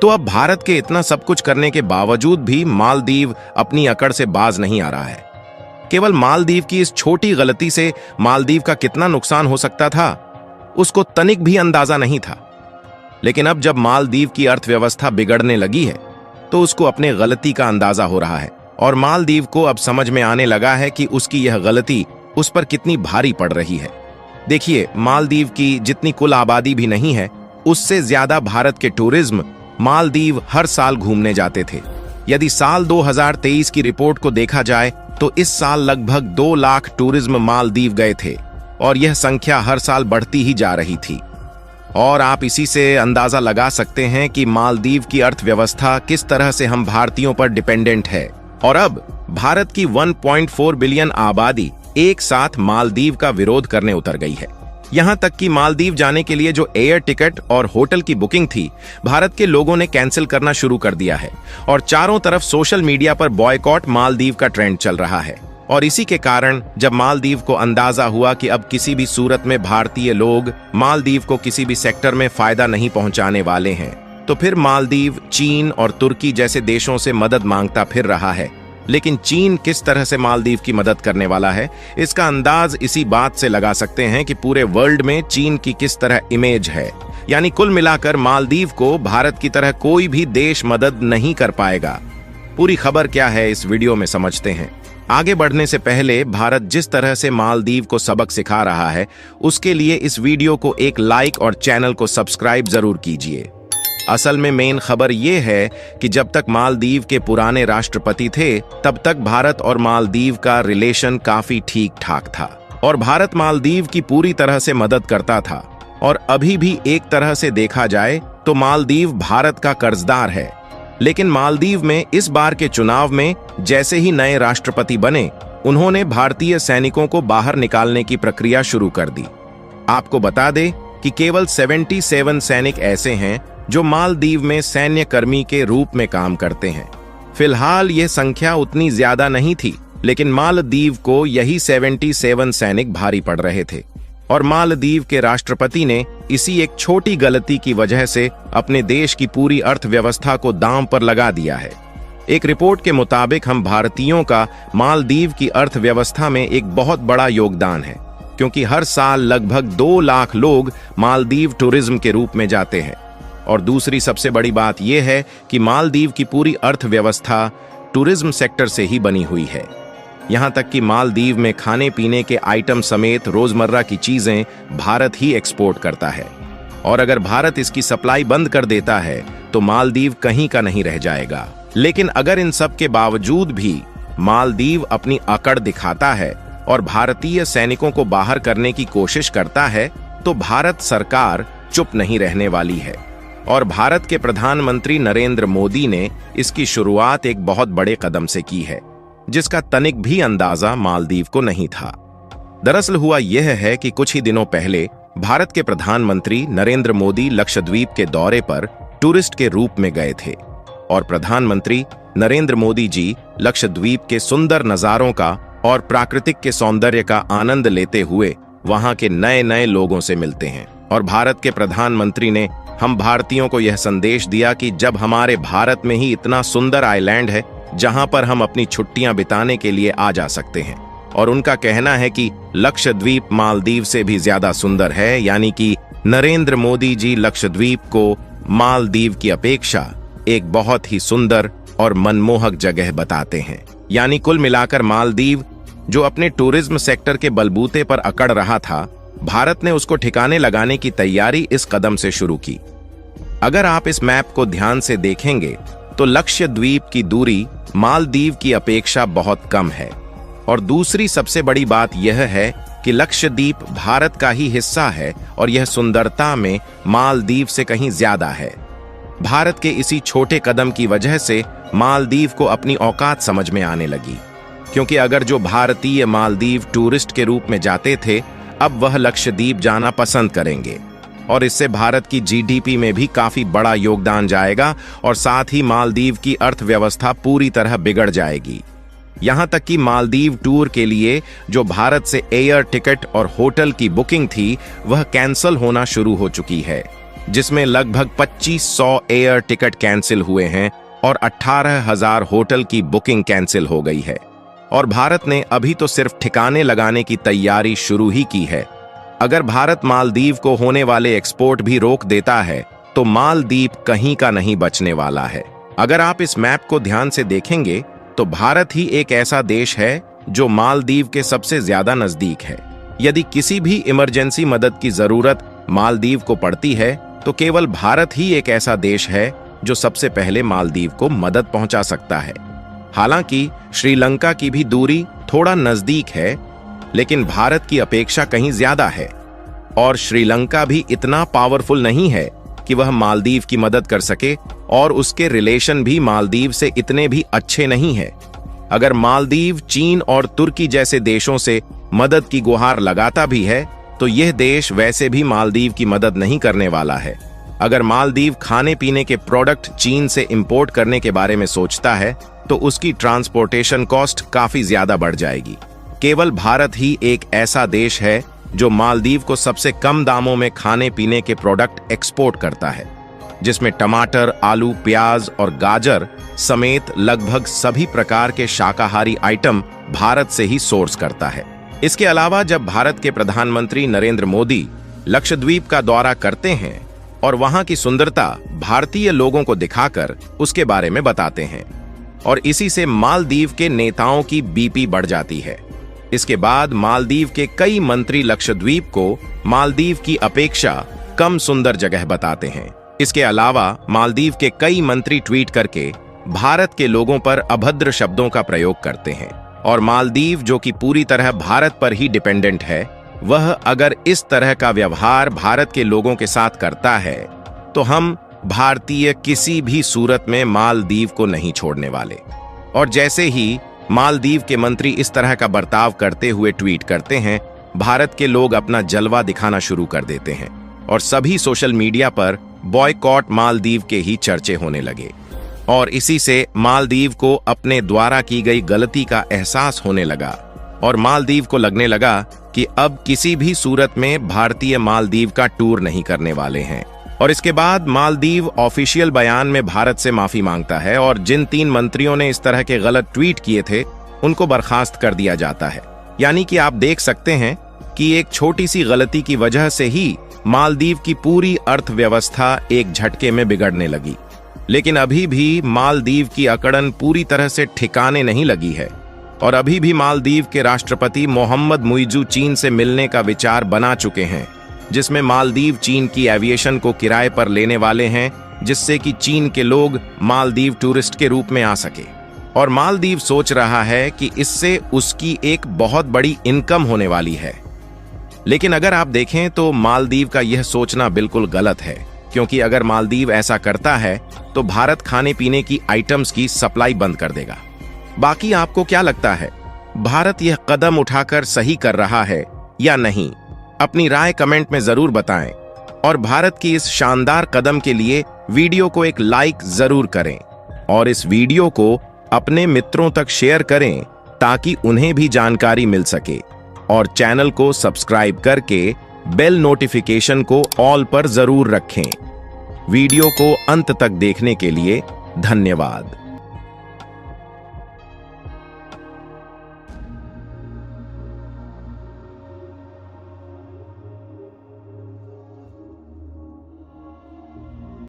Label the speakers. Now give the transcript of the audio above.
Speaker 1: तो अब भारत के इतना सब कुछ करने के बावजूद भी मालदीव अपनी अकड़ से बाज नहीं आ रहा है। केवल मालदीव की इस छोटी गलती से मालदीव का कितना नुकसान हो सकता था, उसको तनिक भी अंदाजा नहीं था। लेकिन अब जब मालदीव की अर्थव्यवस्था बिगड़ने लगी है, तो उसको अपने गलती का अंदाजा हो रहा है और मालदीव को अब समझ में आने लगा है कि उसकी यह गलती उस पर कितनी भारी पड़ रही है। देखिए, मालदीव की जितनी कुल आबादी भी नहीं है, उससे ज्यादा भारत के टूरिज्म मालदीव हर साल घूमने जाते थे। यदि साल 2023 की रिपोर्ट को देखा जाए तो इस साल लगभग 2 लाख टूरिज्म मालदीव गए थे और यह संख्या हर साल बढ़ती ही जा रही थी। और आप इसी से अंदाजा लगा सकते हैं कि मालदीव की अर्थव्यवस्था किस तरह से हम भारतीयों पर डिपेंडेंट है। और अब भारत की 1.4 बिलियन आबादी एक साथ मालदीव का विरोध करने उतर गई है। यहां तक कि मालदीव जाने के लिए जो एयर टिकट और होटल की बुकिंग थी, भारत के लोगों ने कैंसिल करना शुरू कर दिया है और चारों तरफ सोशल मीडिया पर बॉयकॉट मालदीव का ट्रेंड चल रहा है। और इसी के कारण जब मालदीव को अंदाजा हुआ कि अब किसी भी सूरत में भारतीय लोग मालदीव को किसी भी सेक्टर में फायदा नहीं पहुंचाने वाले हैं, तो फिर मालदीव चीन और तुर्की जैसे देशों से मदद मांगता फिर रहा है। लेकिन चीन किस तरह से मालदीव की मदद करने वाला है, इसका अंदाज इसी बात से लगा सकते हैं कि पूरे वर्ल्ड में चीन की किस तरह इमेज है। यानी कुल मिलाकर मालदीव को भारत की तरह कोई भी देश मदद नहीं कर पाएगा। पूरी खबर क्या है, इस वीडियो में समझते हैं। आगे बढ़ने से पहले भारत जिस तरह से मालदीव को सबक सिखा रहा है, उसके लिए इस वीडियो को एक लाइक और चैनल को सब्सक्राइब जरूर कीजिए। असल में मेन खबर यह है कि जब तक मालदीव के पुराने राष्ट्रपति थे, तब तक भारत और मालदीव का रिलेशन काफी ठीक ठाक था और भारत मालदीव की पूरी तरह से मदद करता था। और अभी भी एक तरह से देखा जाए तो मालदीव भारत का कर्जदार है। लेकिन मालदीव में इस बार के चुनाव में जैसे ही नए राष्ट्रपति बने, उन्होंने भारतीय सैनिकों को बाहर निकालने की प्रक्रिया शुरू कर दी। आपको बता दें कि केवल 77 सैनिक ऐसे हैं जो मालदीव में सैन्य कर्मी के रूप में काम करते हैं। फिलहाल यह संख्या उतनी ज्यादा नहीं थी, लेकिन मालदीव को यही 77 सैनिक भारी पड़ रहे थे और मालदीव के राष्ट्रपति ने इसी एक छोटी गलती की वजह से अपने देश की पूरी अर्थव्यवस्था को दांव पर लगा दिया है। एक रिपोर्ट के मुताबिक हम भारतीयों का मालदीव की अर्थव्यवस्था में एक बहुत बड़ा योगदान है, क्योंकि हर साल लगभग 2 लाख लोग मालदीव टूरिज्म के रूप में जाते हैं। और दूसरी सबसे बड़ी बात यह है कि मालदीव की पूरी अर्थव्यवस्था टूरिज्म सेक्टर से ही बनी हुई है। यहां तक कि मालदीव में खाने पीने के आइटम समेत रोजमर्रा की चीजें भारत ही एक्सपोर्ट करता है। और अगर भारत इसकी सप्लाई बंद कर देता है तो मालदीव कहीं का नहीं रह जाएगा। लेकिन अगर इन सब के बावजूद भी मालदीव अपनी अकड़ दिखाता है और भारतीय सैनिकों को बाहर करने की कोशिश करता है, तो भारत सरकार चुप नहीं रहने वाली है। और भारत के प्रधानमंत्री नरेंद्र मोदी ने इसकी शुरुआत एक बहुत बड़े कदम से की है, जिसका तनिक भी अंदाजा मालदीव को नहीं था। दरअसल हुआ यह है कि कुछ ही दिनों पहले भारत के प्रधानमंत्री नरेंद्र मोदी लक्षद्वीप के दौरे पर टूरिस्ट के रूप में गए थे और प्रधानमंत्री नरेंद्र मोदी जी लक्षद्वीप के सुंदर नजारों का और प्राकृतिक के सौंदर्य का आनंद लेते हुए वहां के नए नए लोगों से मिलते हैं। और भारत के प्रधानमंत्री ने हम भारतीयों को यह संदेश दिया कि जब हमारे भारत में ही इतना सुंदर आइलैंड है जहां पर हम अपनी छुट्टियां बिताने के लिए आ जा सकते हैं। और उनका कहना है कि लक्षद्वीप मालदीव से भी ज्यादा सुंदर है, यानी कि नरेंद्र मोदी जी लक्षद्वीप को मालदीव की अपेक्षा एक बहुत ही सुंदर और मनमोहक जगह बताते हैं। यानी कुल मिलाकर मालदीव, जो अपने टूरिज्म सेक्टर के बलबूते पर अकड़ रहा था, भारत ने उसको ठिकाने लगाने की तैयारी इस कदम से शुरू की। अगर आप इस मैप को ध्यान से देखेंगे तो लक्षद्वीप की दूरी मालदीव की अपेक्षा बहुत कम है। और दूसरी सबसे बड़ी बात यह है कि लक्षद्वीप भारत का ही हिस्सा है और यह सुंदरता में मालदीव से कहीं ज्यादा है। भारत के इसी छोटे कदम की वजह से मालदीव को अपनी औकात समझ में आने लगी, क्योंकि अगर जो भारतीय मालदीव टूरिस्ट के रूप में जाते थे, अब वह लक्षद्वीप जाना पसंद करेंगे और इससे भारत की जीडीपी में भी काफी बड़ा योगदान जाएगा और साथ ही मालदीव की अर्थव्यवस्था पूरी तरह बिगड़ जाएगी। यहां तक कि मालदीव टूर के लिए जो भारत से एयर टिकट और होटल की बुकिंग थी, वह कैंसल होना शुरू हो चुकी है। जिसमें लगभग 2500 एयर टिकट कैंसिल हुए हैं और 18,000 होटल की बुकिंग कैंसिल हो गई है। और भारत ने अभी तो सिर्फ ठिकाने लगाने की तैयारी शुरू ही की है। अगर भारत मालदीव को होने वाले एक्सपोर्ट भी रोक देता है तो मालदीव कहीं का नहीं बचने वाला है। अगर आप इस मैप को ध्यान से देखेंगे तो भारत ही एक ऐसा देश है जो मालदीव के सबसे ज्यादा नजदीक है। यदि किसी भी इमरजेंसी मदद की जरूरत मालदीव को पड़ती है तो केवल भारत ही एक ऐसा देश है जो सबसे पहले मालदीव को मदद पहुंचा सकता है। हालांकि श्रीलंका की भी दूरी थोड़ा नजदीक है, लेकिन भारत की अपेक्षा कहीं ज्यादा है और श्रीलंका भी इतना पावरफुल नहीं है कि वह मालदीव की मदद कर सके और उसके रिलेशन भी मालदीव से इतने भी अच्छे नहीं है। अगर मालदीव चीन और तुर्की जैसे देशों से मदद की गुहार लगाता भी है तो यह देश वैसे भी मालदीव की मदद नहीं करने वाला है। अगर मालदीव खाने पीने के प्रोडक्ट चीन से इंपोर्ट करने के बारे में सोचता है तो उसकी ट्रांसपोर्टेशन कॉस्ट काफी ज्यादा बढ़ जाएगी। केवल भारत ही एक ऐसा देश है जो मालदीव को सबसे कम दामों में खाने पीने के प्रोडक्ट एक्सपोर्ट करता है, जिसमें टमाटर, आलू, प्याज और गाजर समेत लगभग सभी प्रकार के शाकाहारी आइटम भारत से ही सोर्स करता है। इसके अलावा जब भारत के प्रधानमंत्री नरेंद्र मोदी लक्षद्वीप का दौरा करते हैं और वहां की सुंदरता भारतीय लोगों को दिखाकर उसके बारे में बताते हैं और इसी से मालदीव के नेताओं की बीपी बढ़ जाती है। इसके बाद मालदीव के कई मंत्री लक्षद्वीप को मालदीव की अपेक्षा कम सुंदर जगह बताते हैं। इसके अलावा मालदीव के कई मंत्री ट्वीट करके भारत के लोगों पर अभद्र शब्दों का प्रयोग करते हैं और मालदीव जो कि पूरी तरह भारत पर ही डिपेंडेंट है, वह अगर इस तरह का व्यवहार भारत के लोगों के साथ करता है तो हम भारतीय किसी भी सूरत में मालदीव को नहीं छोड़ने वाले। और जैसे ही मालदीव के मंत्री इस तरह का बर्ताव करते हुए ट्वीट करते हैं, भारत के लोग अपना जलवा दिखाना शुरू कर देते हैं और सभी सोशल मीडिया पर बॉयकॉट मालदीव के ही चर्चे होने लगे और इसी से मालदीव को अपने द्वारा की गई गलती का एहसास होने लगा और मालदीव को लगने लगा कि अब किसी भी सूरत में भारतीय मालदीव का टूर नहीं करने वाले हैं। और इसके बाद मालदीव ऑफिशियल बयान में भारत से माफी मांगता है और जिन 3 मंत्रियों ने इस तरह के गलत ट्वीट किए थे उनको बर्खास्त कर दिया जाता है। यानी कि आप देख सकते हैं कि एक छोटी सी गलती की वजह से ही मालदीव की पूरी अर्थव्यवस्था एक झटके में बिगड़ने लगी। लेकिन अभी भी मालदीव की अकड़न पूरी तरह से ठिकाने नहीं लगी है और अभी भी मालदीव के राष्ट्रपति मोहम्मद मुइज़ू चीन से मिलने का विचार बना चुके हैं, जिसमें मालदीव चीन की एविएशन को किराए पर लेने वाले हैं, जिससे कि चीन के लोग मालदीव टूरिस्ट के रूप में आ सके। और मालदीव सोच रहा है कि इससे उसकी एक बहुत बड़ी इनकम होने वाली है। लेकिन अगर आप देखें तो मालदीव का यह सोचना बिल्कुल गलत है, क्योंकि अगर मालदीव ऐसा करता है तो भारत खाने पीने की आइटम्स की सप्लाई बंद कर देगा। बाकी आपको क्या लगता है, भारत यह कदम उठाकर सही कर रहा है या नहीं? अपनी राय कमेंट में जरूर बताएं और भारत की इस शानदार कदम के लिए वीडियो को एक लाइक जरूर करें और इस वीडियो को अपने मित्रों तक शेयर करें ताकि उन्हें भी जानकारी मिल सके और चैनल को सब्सक्राइब करके बेल नोटिफिकेशन को ऑल पर जरूर रखें। वीडियो को अंत तक देखने के लिए धन्यवाद।